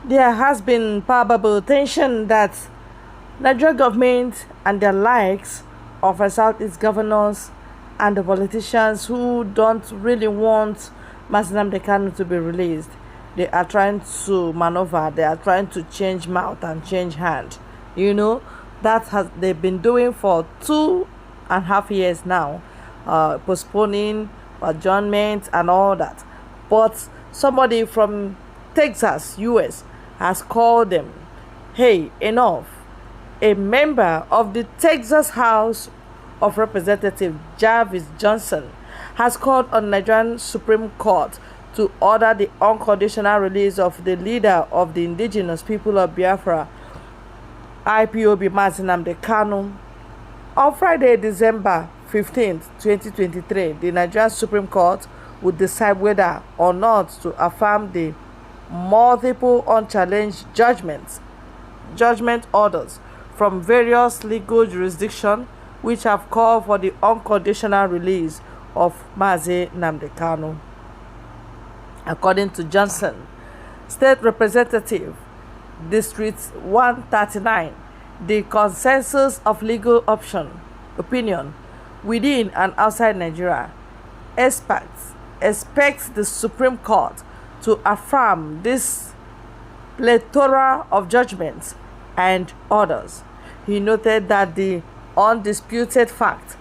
There has been palpable tension that Nigeria government and their likes of our Southeast governors and the politicians who don't really want Nnamdi Kanu to be released. They are trying to maneuver, they are trying to change mouth and change hand. You know, that has they've been doing for 2.5 years now, postponing adjournment and all that. But somebody from Texas, US, has called them, hey, enough. A member of the Texas House of Representatives, Jarvis Johnson, has called on Nigerian Supreme Court to order the unconditional release of the leader of the indigenous people of Biafra, IPOB Nnamdi Kanu. On Friday, December 15th, 2023, the Nigerian Supreme Court would decide whether or not to affirm the multiple unchallenged judgment orders from various legal jurisdictions which have called for the unconditional release of Nnamdi Kanu. According to Johnson, State Representative, District 139, the consensus of legal opinion within and outside Nigeria, experts expect the Supreme Court to affirm this plethora of judgments and orders. He noted that the undisputed facts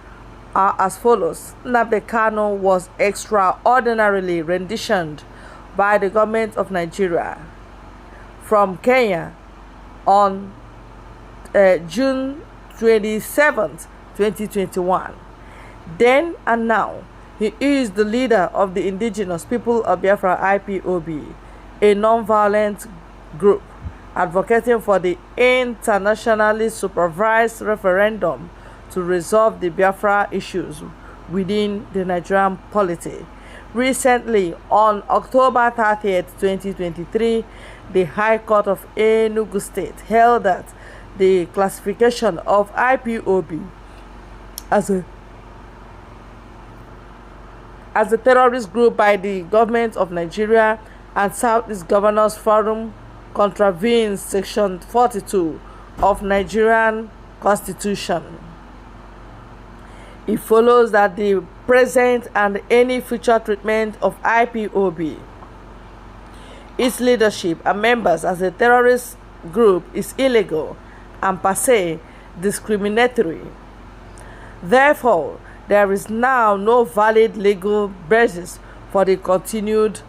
are as follows. Nnamdi Kanu was extraordinarily renditioned by the government of Nigeria from Kenya on June 27th, 2021. Then and now, he is the leader of the indigenous people of Biafra IPOB, a non-violent group advocating for the internationally supervised referendum to resolve the Biafra issues within the Nigerian polity. Recently, on October 30th, 2023, the High Court of Enugu State held that the classification of IPOB as a terrorist group by the government of Nigeria and Southeast Governors Forum contravenes Section 42 of Nigerian Constitution. It follows that the present and any future treatment of IPOB, its leadership and members as a terrorist group is illegal and per se discriminatory. Therefore, there is now no valid legal basis for the continued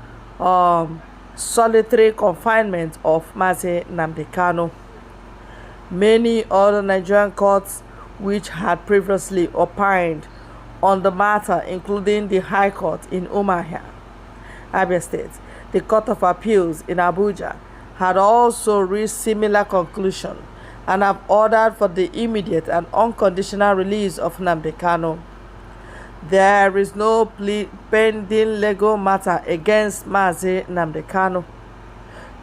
solitary confinement of Nnamdi Kanu. Many other Nigerian courts which had previously opined on the matter, including the High Court in Umuahia, Abia State, the Court of Appeals in Abuja, had also reached similar conclusion and have ordered for the immediate and unconditional release of Nnamdi Kanu. There is no pending legal matter against Nnamdi Kanu.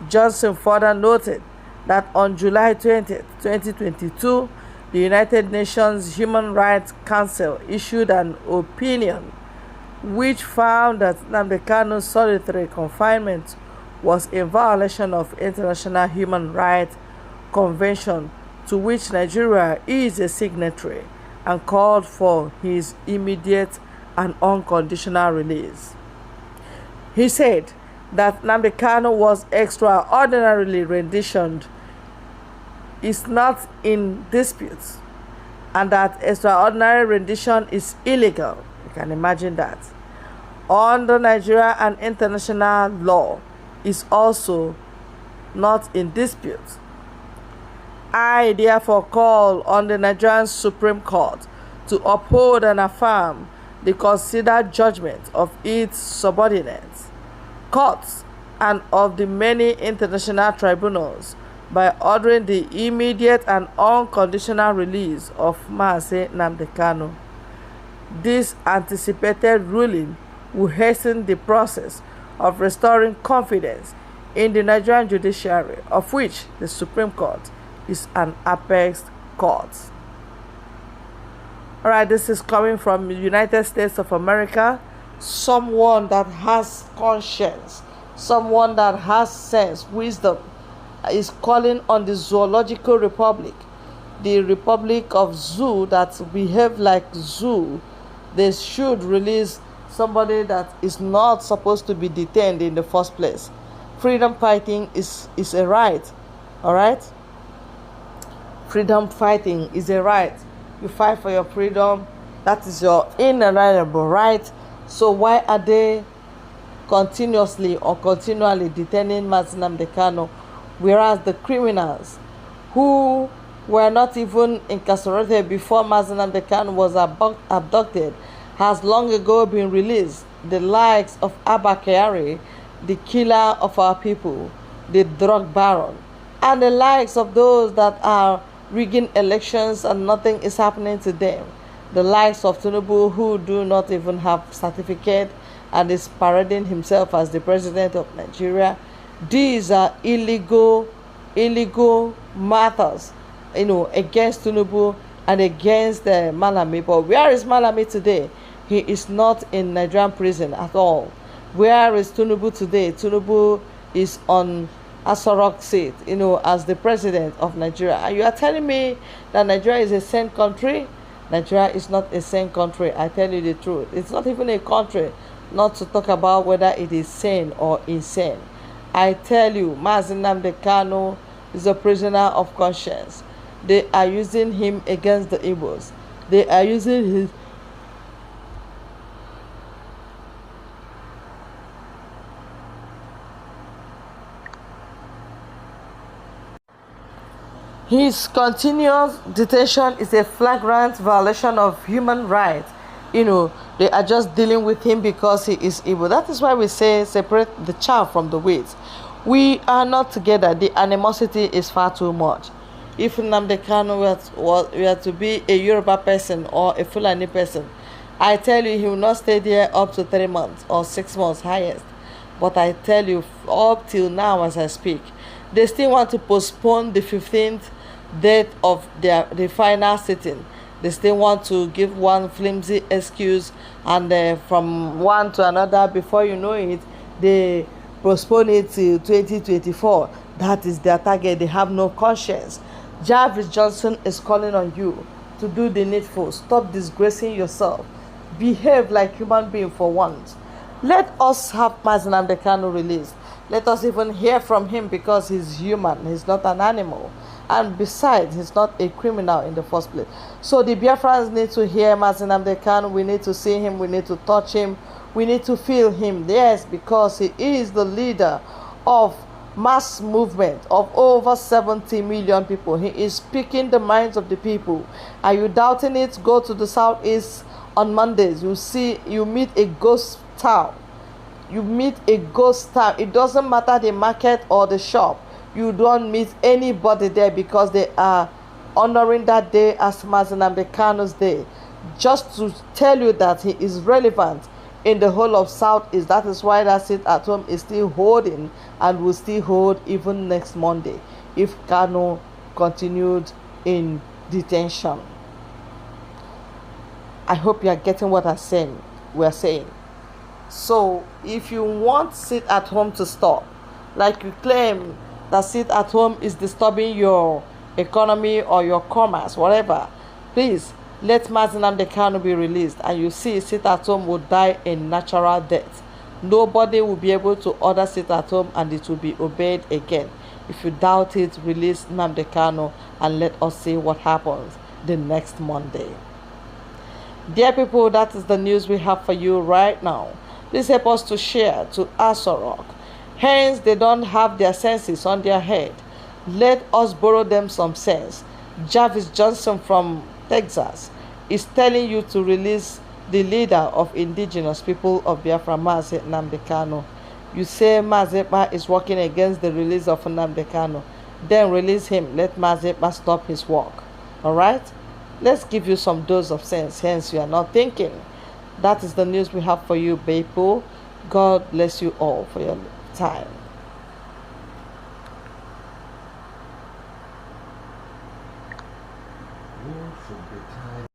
Johnson further noted that on July 20, 2022, the United Nations Human Rights Council issued an opinion which found that Nnamdi Kanu's solitary confinement was in violation of International Human Rights Convention to which Nigeria is a signatory, and called for his immediate and unconditional release. He said that Nnamdi Kanu was extraordinarily renditioned is not in dispute, and that extraordinary rendition is illegal. You can imagine that. Under Nigeria and international law is also not in dispute. I therefore call on the Nigerian Supreme Court to uphold and affirm the considered judgment of its subordinates, courts, and of the many international tribunals by ordering the immediate and unconditional release of Nnamdi Kanu. This anticipated ruling will hasten the process of restoring confidence in the Nigerian judiciary, of which the Supreme Court is an apex court. Alright, this is coming from the United States of America, someone that has conscience, someone that has sense, wisdom, is calling on the zoological republic, the republic of zoo that behave like zoo. They should release somebody that is not supposed to be detained in the first place. Freedom fighting is a right. All right, freedom fighting is a right. You fight for your freedom, that is your inalienable right. So why are they continuously or continually detaining Nnamdi Kanu, whereas the criminals who were not even incarcerated before Nnamdi Kanu was abducted has long ago been released? The likes of Abba Kyari, the killer of our people, the drug baron, and the likes of those that are rigging elections and nothing is happening to them. The likes of Tinubu, who do not even have certificate and is parading himself as the president of Nigeria. These are illegal matters, against Tinubu and against Malami. But where is Malami today? He is not in Nigerian prison at all. Where is Tinubu today? Tinubu is on Asorok seat, as the president of Nigeria. And you are telling me that Nigeria is a sane country? Nigeria is not a sane country. I tell you the truth. It's not even a country, not to talk about whether it is sane or insane. I tell you, Nnamdi Kanu is a prisoner of conscience. They are using him against the Igbos. They are using his His continuous detention is a flagrant violation of human rights. They are just dealing with him because he is evil. That is why we say separate the chaff from the wheat. We are not together. The animosity is far too much. If Nnamdi Kanu were to be a Yoruba person or a Fulani person, I tell you, he will not stay there up to 3 months or 6 months highest. But I tell you, up till now as I speak, they still want to postpone the 15th date of the final sitting. They still want to give one flimsy excuse, and from one to another, before you know it, they postpone it to 2024. That is their target. They have no conscience. Jarvis Johnson is calling on you to do the needful. Stop disgracing yourself. Behave like human being for once. Let us have Nnamdi Kanu released. Let us even hear from him, because he's human. He's not an animal. And besides, he's not a criminal in the first place. So the Biafrans need to hear Nnamdi Kanu. We need to see him. We need to touch him. We need to feel him. Yes, because he is the leader of mass movement of over 70 million people. He is speaking the minds of the people. Are you doubting it? Go to the southeast on Mondays. You meet a ghost town. You meet a ghost town. It doesn't matter the market or the shop. You don't meet anybody there, because they are honoring that day as Nnamdi Kanu's day. Just to tell you that he is relevant in the whole of Southeast. That is why that seat at home is still holding and will still hold even next Monday if Kanu continued in detention. I hope you are getting what we are saying. So if you want sit at home to stop, like you claim that sit at home is disturbing your economy or your commerce, whatever, please let Nnamdi Kanu be released, and you see sit at home will die a natural death. Nobody will be able to order sit at home and it will be obeyed again. If you doubt it, release Nnamdi Kanu and let us see what happens the next Monday. Dear people, that is the news we have for you right now. Please help us to share to Asorok. Hence, they don't have their senses on their head. Let us borrow them some sense. Jarvis Johnson from Texas is telling you to release the leader of indigenous people of Biafra, Nnamdi Kanu. You say Mazepa is working against the release of Nnamdi Kanu. Then release him. Let Mazepa stop his work. Alright? Let's give you some dose of sense. Hence, you are not thinking. That is the news we have for you, people. God bless you all for your time. You should be tired.